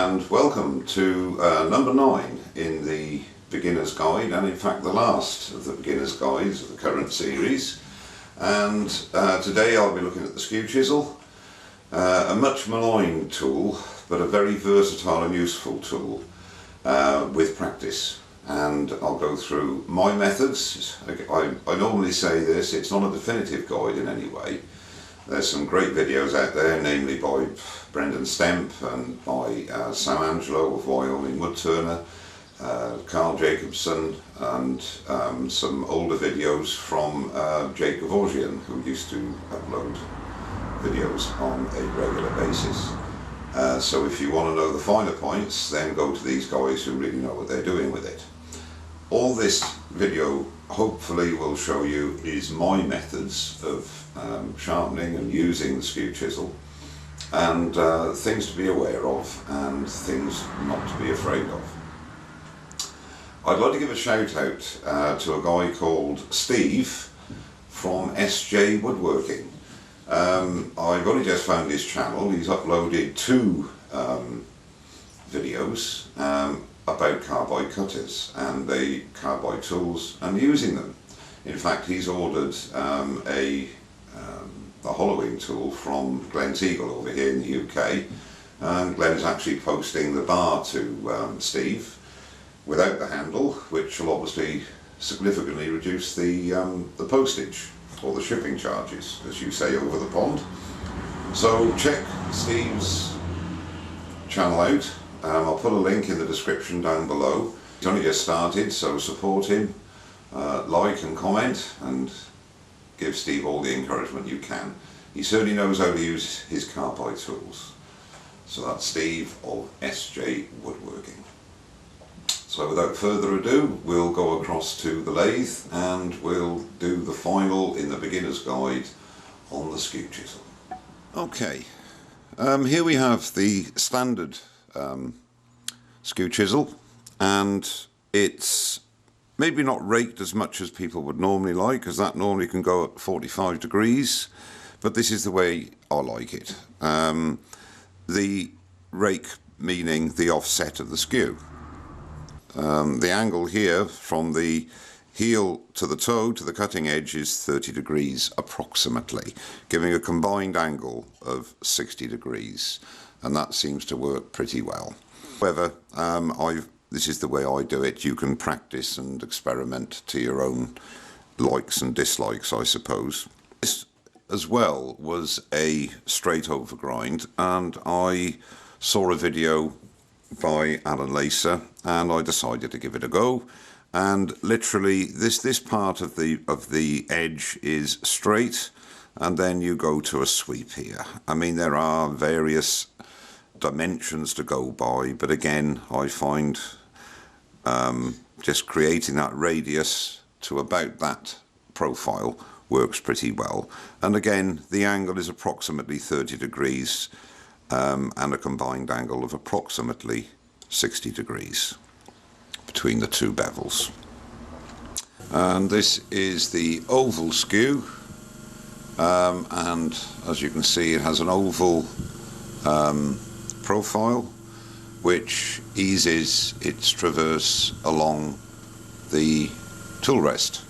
and welcome to number 9 in the beginner's guide, and in fact the last of the beginner's guides of the current series. And today I'll be looking at the Skew Chisel, a much maligned tool but a very versatile and useful tool with practice. And I'll go through my methods. I normally say this, it's not a definitive guide in any way. There's some great videos out there, namely by Brendan Stemp and by Sam Angelo of Wyoming Woodturner, Carl Jacobson, and some older videos from Jake Gavorsian, who used to upload videos on a regular basis. So if you want to know the finer points, then go to these guys who really know what they're doing with it. All this video hopefully will show you is my methods of sharpening and using the Skew Chisel, and things to be aware of and things not to be afraid of. I'd like to give a shout out to a guy called Steve from SJ Woodworking. I've only just found his channel. He's uploaded 2 videos about carbide cutters and the carbide tools and using them. In fact, he's ordered a hollowing tool from Glenn's Eagle over here in the UK, and Glenn is actually posting the bar to Steve without the handle, which will obviously significantly reduce the postage or the shipping charges, as you say, over the pond. So check Steve's channel out. I'll put a link in the description down below. He's only just started, so support him, like and comment, and give Steve all the encouragement you can. He certainly knows how to use his carbide tools. So that's Steve of SJ Woodworking. So without further ado, we'll go across to the lathe and we'll do the final in the beginner's guide on the Skew Chisel. Okay, here we have the standard Skew Chisel, and it's maybe not raked as much as people would normally like, because that normally can go at 45 degrees, but this is the way I like it. The rake meaning the offset of the skew. The angle here from the heel to the toe to the cutting edge is 30 degrees approximately, giving a combined angle of 60 degrees, and that seems to work pretty well. However, this is the way I do it. You can practice and experiment to your own likes and dislikes, I suppose. This as well was a straight over grind, and I saw a video by Alan Lacer and I decided to give it a go. And literally this part of the edge is straight, and then you go to a sweep here. I mean, there are various dimensions to go by, but again I find just creating that radius to about that profile works pretty well. And again, the angle is approximately 30 degrees and a combined angle of approximately 60 degrees between the 2 bevels. And this is the oval skew, and as you can see, it has an oval profile which eases its traverse along the tool rest.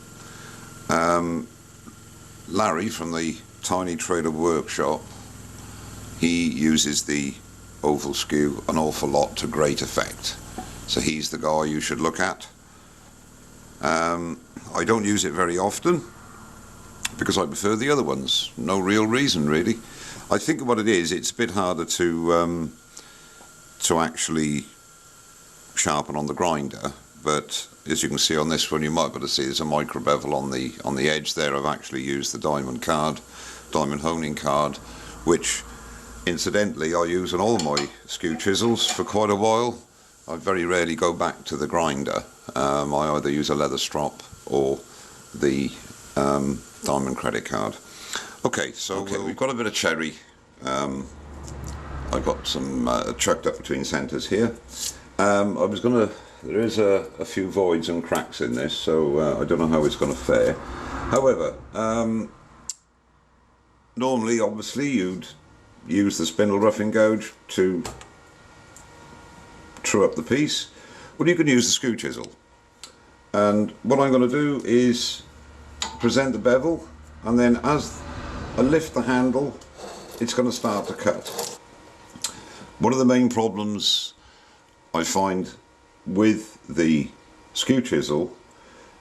Larry from the Tiny Trader Workshop, he uses the oval skew an awful lot to great effect, so he's the guy you should look at. I don't use it very often because I prefer the other ones. No real reason really. I think what it is, it's a bit harder to actually sharpen on the grinder, but as you can see on this one, you might be able to see there's a micro bevel on the edge there. I've actually used the diamond honing card, which incidentally I use on all my Skew Chisels for quite a while. I very rarely go back to the grinder. I either use a leather strop or the diamond credit card. Okay, so we've got a bit of cherry. I've got some chucked up between centres here. There is a few voids and cracks in this, so I don't know how it's going to fare. However, normally obviously you'd use the spindle roughing gouge to true up the piece, well, you can use the skew chisel. And what I'm going to do is present the bevel, and then as I lift the handle, it's going to start to cut. One of the main problems I find with the skew chisel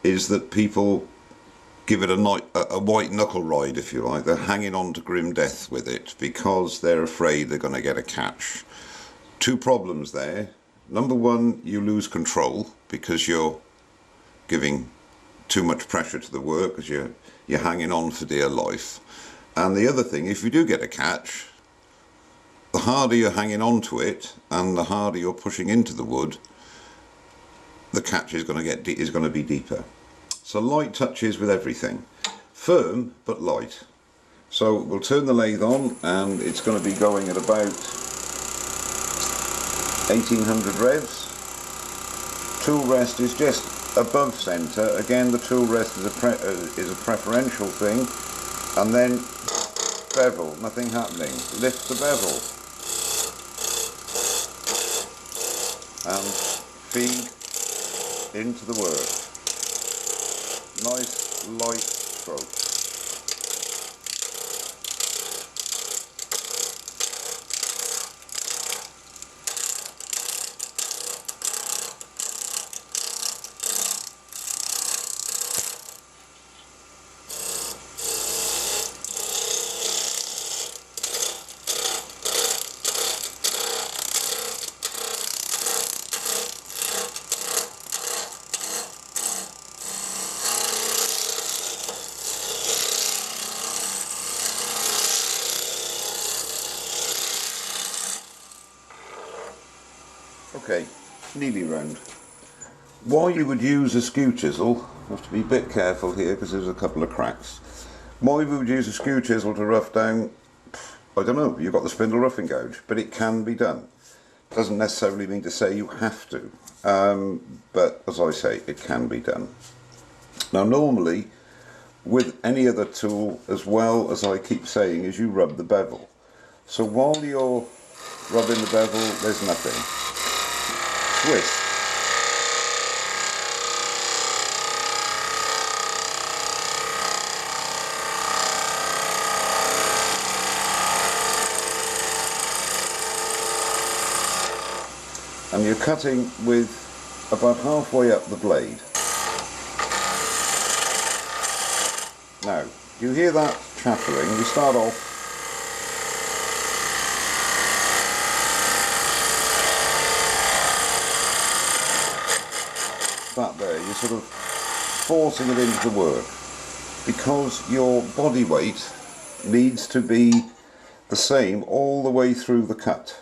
is that people give it a white knuckle ride, if you like. They're hanging on to grim death with it because they're afraid they're going to get a catch. Two problems there. Number one, you lose control because you're giving too much pressure to the work because you're hanging on for dear life. And the other thing, if you do get a catch, the harder you're hanging on to it and the harder you're pushing into the wood, the catch is going to be deeper. So light touches with everything. Firm but light. So we'll turn the lathe on, and it's going to be going at about 1800 revs. Tool rest is just above centre. Again, the tool rest is a preferential thing. And then bevel, nothing happening. Lift the bevel and feed into the work. Nice light stroke. Okay, nearly round. Why you would use a skew chisel, you have to be a bit careful here because there's a couple of cracks. Why we would use a skew chisel to rough down, I don't know, you've got the spindle roughing gouge, but it can be done. Doesn't necessarily mean to say you have to, but as I say, it can be done. Now normally, with any other tool, as well as I keep saying, is you rub the bevel. So while you're rubbing the bevel, there's nothing. Twist. And you're cutting with about halfway up the blade. Now, you hear that chattering, you start off that there, you're sort of forcing it into the work because your body weight needs to be the same all the way through the cut.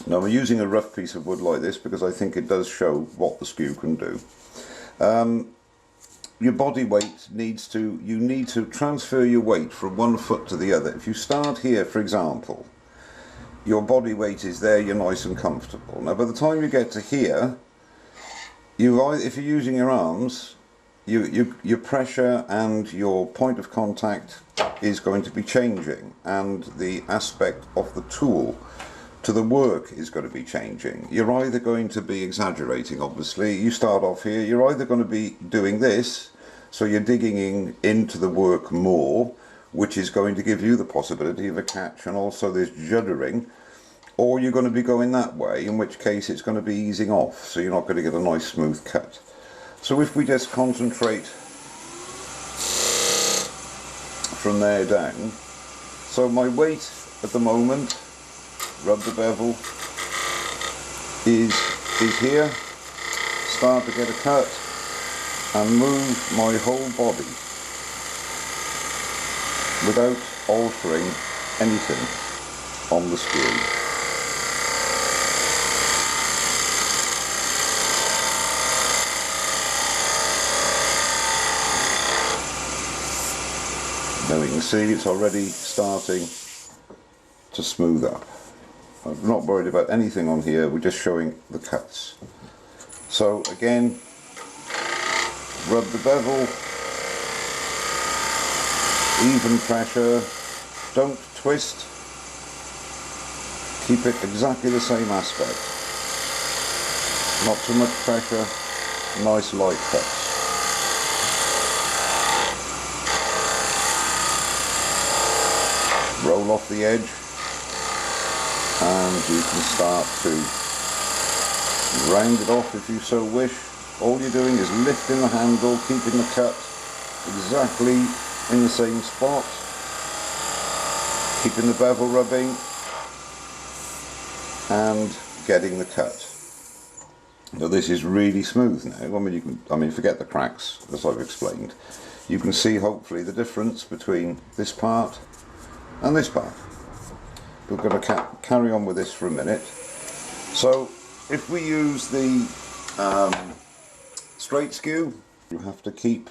Now I'm using a rough piece of wood like this because I think it does show what the skew can do. Your body weight you need to transfer your weight from one foot to the other. If you start here, for example, your body weight is there, you're nice and comfortable. Now by the time you get to here, if you're using your arms, your pressure and your point of contact is going to be changing, and the aspect of the tool to the work is going to be changing. You're either going to be exaggerating, obviously. You start off here, you're either going to be doing this, so you're digging into the work more, which is going to give you the possibility of a catch and also this juddering, or you're going to be going that way, in which case it's going to be easing off, so you're not going to get a nice smooth cut. So if we just concentrate from there down, so my weight at the moment, rub the bevel, is here, start to get a cut, and move my whole body without altering anything on the skew. Now we can see it's already starting to smooth up. I'm not worried about anything on here, we're just showing the cuts. So again, rub the bevel, even pressure, don't twist, keep it exactly the same aspect. Not too much pressure, nice light cuts. Roll off the edge and you can start to round it off if you so wish. All you're doing is lifting the handle, keeping the cut exactly in the same spot, keeping the bevel rubbing and getting the cut. Now this is really smooth now. I mean forget the cracks, as I've explained. You can see hopefully the difference between this part and this part. We're going to carry on with this for a minute. So if we use the straight skew, you have to keep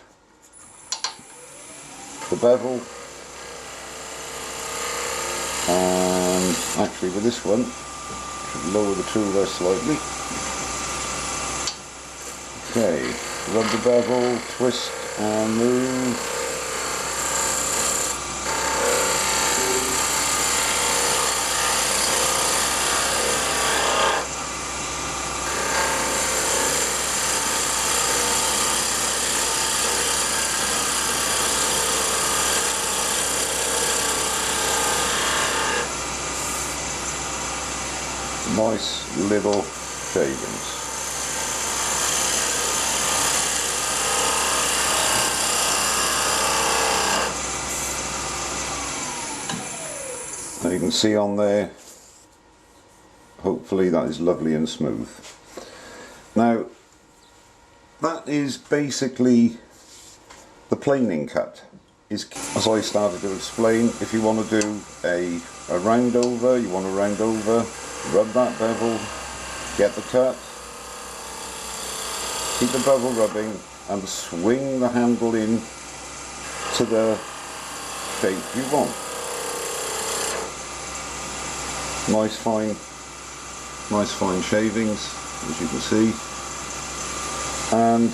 the bevel, and actually with this one, should lower the tool there slightly. Okay, rub the bevel, twist and move. Nice little shavings. Now you can see on there, hopefully that is lovely and smooth. Now that is basically the planing cut. As I started to explain, if you want to do a round over, you want to round over, rub that bevel, get the cut, keep the bevel rubbing and swing the handle in to the shape you want. Nice fine shavings, as you can see. And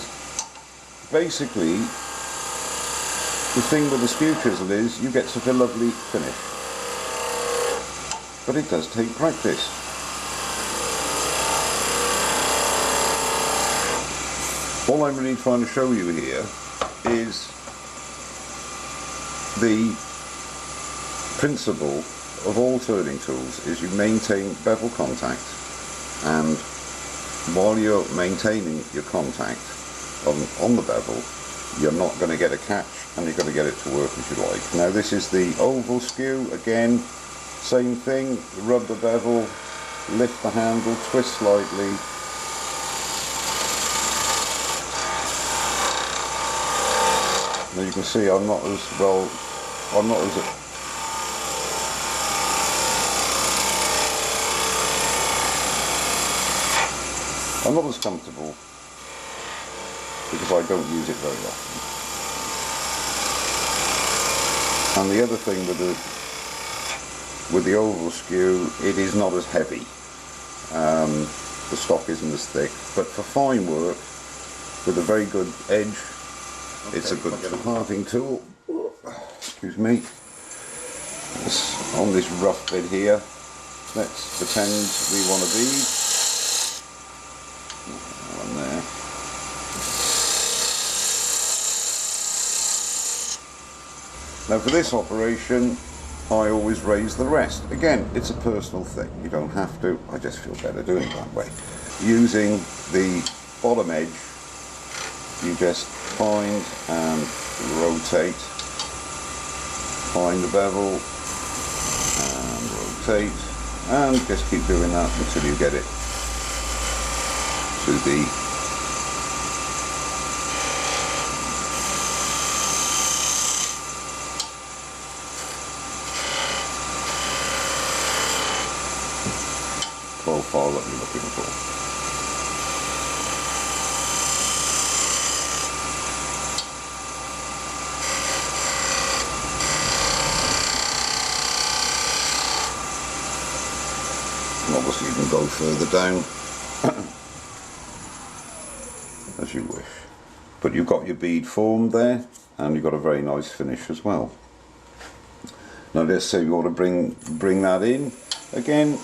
basically the thing with the Skew Chisel is you get such a lovely finish. But it does take practice. All I'm really trying to show you here is the principle of all turning tools is you maintain bevel contact, and while you're maintaining your contact on the bevel, you're not going to get a catch and you're going to get it to work as you like. Now this is the oval skew, again same thing, rub the bevel, lift the handle, twist slightly, now you can see I'm not as comfortable because I don't use it very often. And the other thing with the oval skew, it is not as heavy. The stock isn't as thick, but for fine work with a very good edge, it's a good parting tool. Excuse me. On this rough bit here, let's pretend we want a bead. One there. Now for this operation, I always raise the rest. Again, it's a personal thing. You don't have to. I just feel better doing it that way. Using the bottom edge, you just find and rotate. Find the bevel and rotate, and just keep doing that until you get it to the profile that you're looking for. And obviously you can go further down as you wish. But you've got your bead formed there, and you've got a very nice finish as well. Now let's say you want to bring that in again.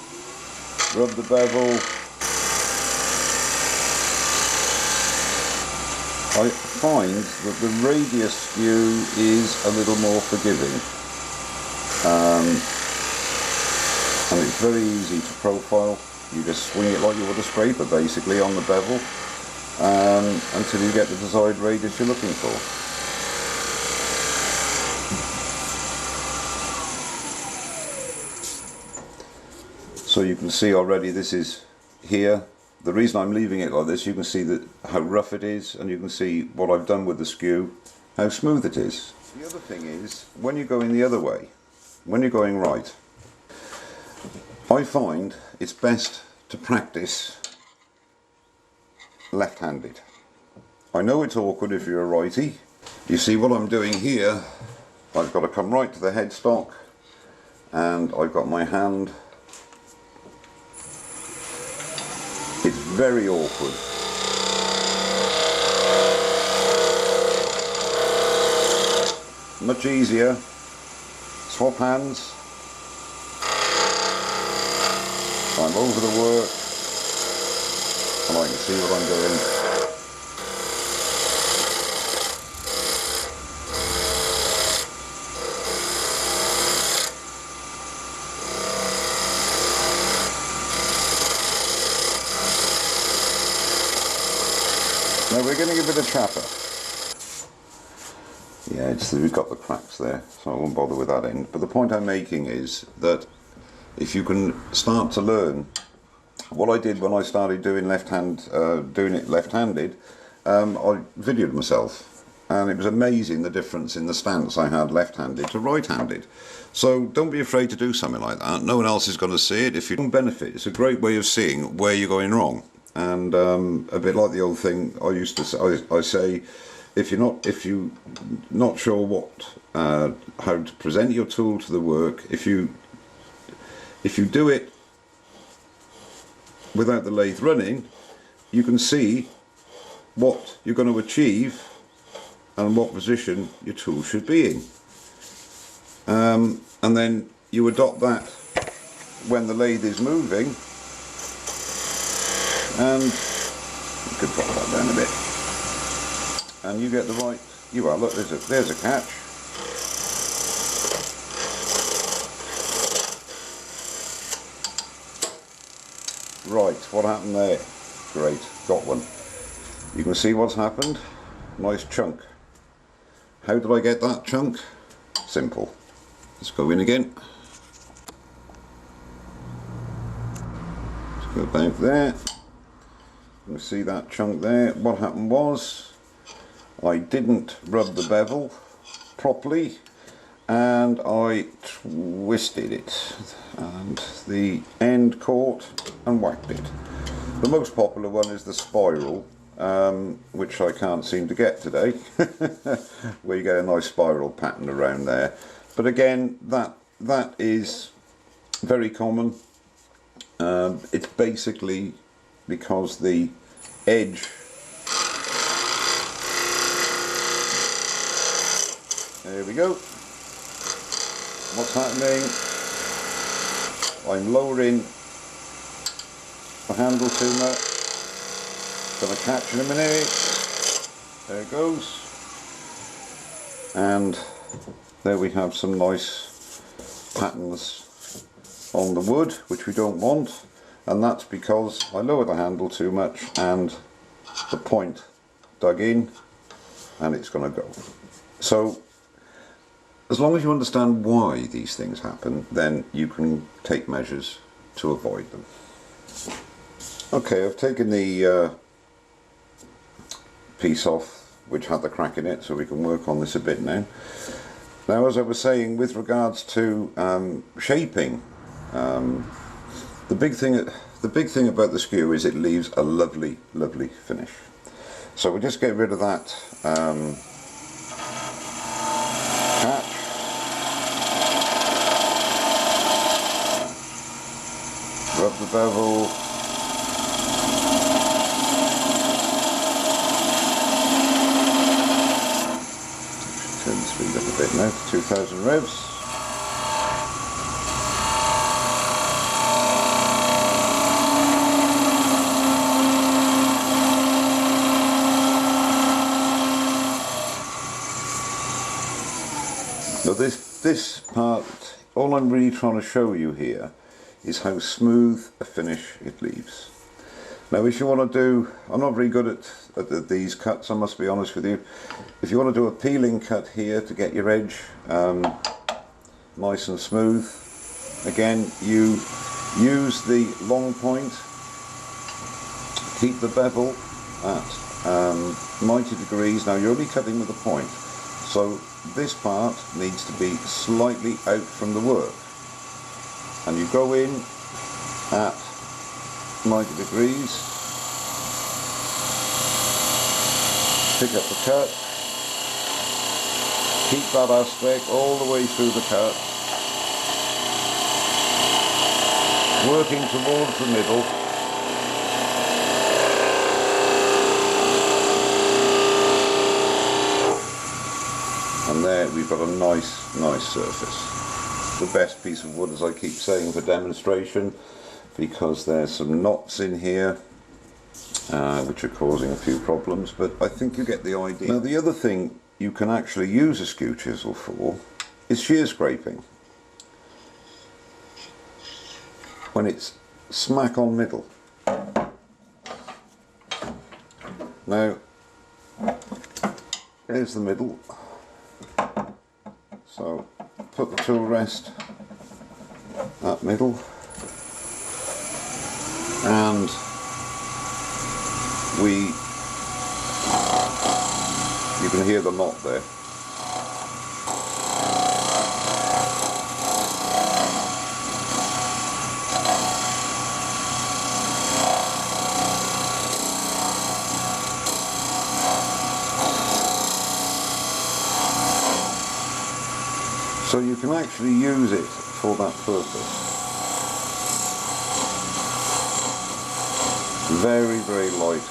Rub the bevel, I find that the radius skew is a little more forgiving, and it's very easy to profile. You just swing it like you would a scraper basically on the bevel until you get the desired radius you're looking for. So you can see already this is here. The reason I'm leaving it like this, you can see that how rough it is, and you can see what I've done with the skew, how smooth it is. The other thing is, when you're going the other way, when you're going right, I find it's best to practice left-handed. I know it's awkward if you're a righty. You see what I'm doing here, I've got to come right to the headstock, and I've got my hand. It's very awkward. Much easier. Swap hands. I'm over the work, and I can see what I'm doing. Now we're going to give it a chapper. Yeah, we've got the cracks there, so I won't bother with that end. But the point I'm making is that if you can start to learn what I did when I started doing doing it left-handed, I videoed myself, and it was amazing the difference in the stance I had left-handed to right-handed. So don't be afraid to do something like that. No one else is going to see it. If you don't benefit, it's a great way of seeing where you're going wrong. And a bit like the old thing I used to say, I say, if you're not sure how to present your tool to the work, if you do it without the lathe running, you can see what you're going to achieve and what position your tool should be in, and then you adopt that when the lathe is moving. And you could drop that down a bit, and you get the right. You are, look, there's a catch. Right, what happened there? Great, got one. You can see what's happened. Nice chunk. How did I get that chunk? Simple. Let's go in again. Let's go back there. You can see that chunk there. What happened was I didn't rub the bevel properly, and I twisted it, and the end caught and whacked it. The most popular one is the spiral, which I can't seem to get today, where you get a nice spiral pattern around there. But again, that is very common. It's basically because the edge, there we go. What's happening? I'm lowering the handle too much. Gonna catch in a minute. There it goes. And there we have some nice patterns on the wood, which we don't want. And that's because I lowered the handle too much and the point dug in, and it's going to go. So as long as you understand why these things happen, then you can take measures to avoid them. Okay, I've taken the piece off which had the crack in it, so we can work on this a bit now. Now, as I was saying, with regards to shaping, the big thing about the skew is it leaves a lovely, lovely finish. So we'll just get rid of that catch. Rub the bevel. Turn the speed up a bit now to 2000 revs. Now this part, all I'm really trying to show you here is how smooth a finish it leaves. Now if you want to do, I'm not very good at these cuts, I must be honest with you. If you want to do a peeling cut here to get your edge nice and smooth, again you use the long point, keep the bevel at 90 degrees. Now you're only cutting with a point, so this part needs to be slightly out from the work, and you go in at 90 degrees, pick up the cut, keep that aspect all the way through the cut, working towards the middle. And there we've got a nice surface. The best piece of wood, as I keep saying, for demonstration, because there's some knots in here which are causing a few problems, but I think you get the idea. Now the other thing you can actually use a skew chisel for is shear scraping. When it's smack on middle. Now there's the middle. So put the tool rest at middle, and you can hear the knot there. So you can actually use it for that purpose. Very, very light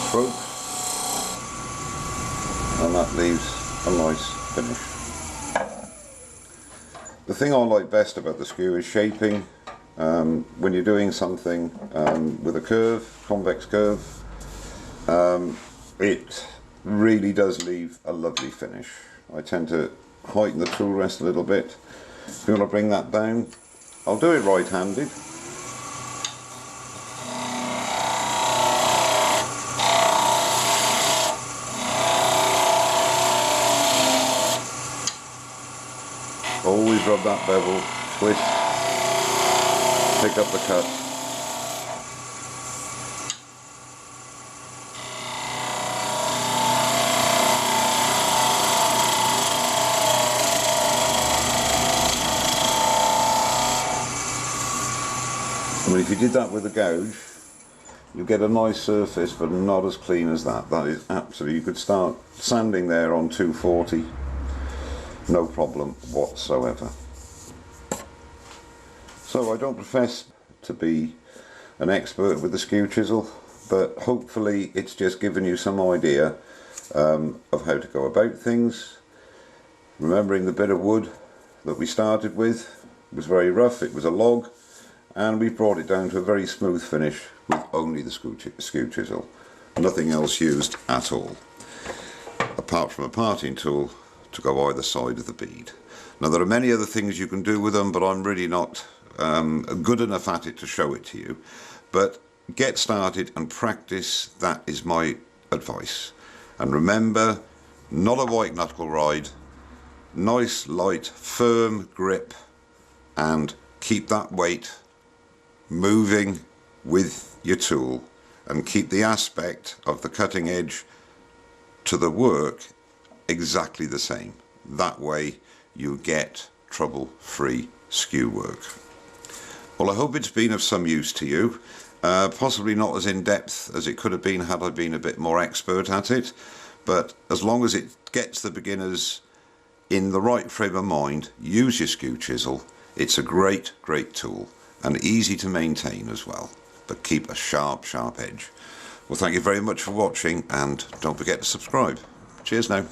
strokes, and that leaves a nice finish. The thing I like best about the skew is shaping. When you're doing something with a curve, convex curve, it really does leave a lovely finish. I tend to heighten the tool rest a little bit. If you want to bring that down, I'll do it right-handed. Always rub that bevel, twist, pick up the cut. I mean, if you did that with a gouge, you get a nice surface, but not as clean as that. That is absolutely, you could start sanding there on 240, no problem whatsoever. So I don't profess to be an expert with the skew chisel, but hopefully it's just given you some idea of how to go about things. Remembering the bit of wood that we started with was very rough, it was a log, and we brought it down to a very smooth finish with only the skew chisel. Nothing else used at all, apart from a parting tool to go either side of the bead. Now there are many other things you can do with them, but I'm really not good enough at it to show it to you. But get started and practice, that is my advice. And remember, not a white knuckle ride, nice light firm grip, and keep that weight moving with your tool, and keep the aspect of the cutting edge to the work exactly the same. That way you get trouble-free skew work. Well, I hope it's been of some use to you. Possibly not as in-depth as it could have been had I been a bit more expert at it, but as long as it gets the beginners in the right frame of mind, use your skew chisel. It's a great tool, and easy to maintain as well, but keep a sharp edge. Well, thank you very much for watching, and don't forget to subscribe. Cheers now.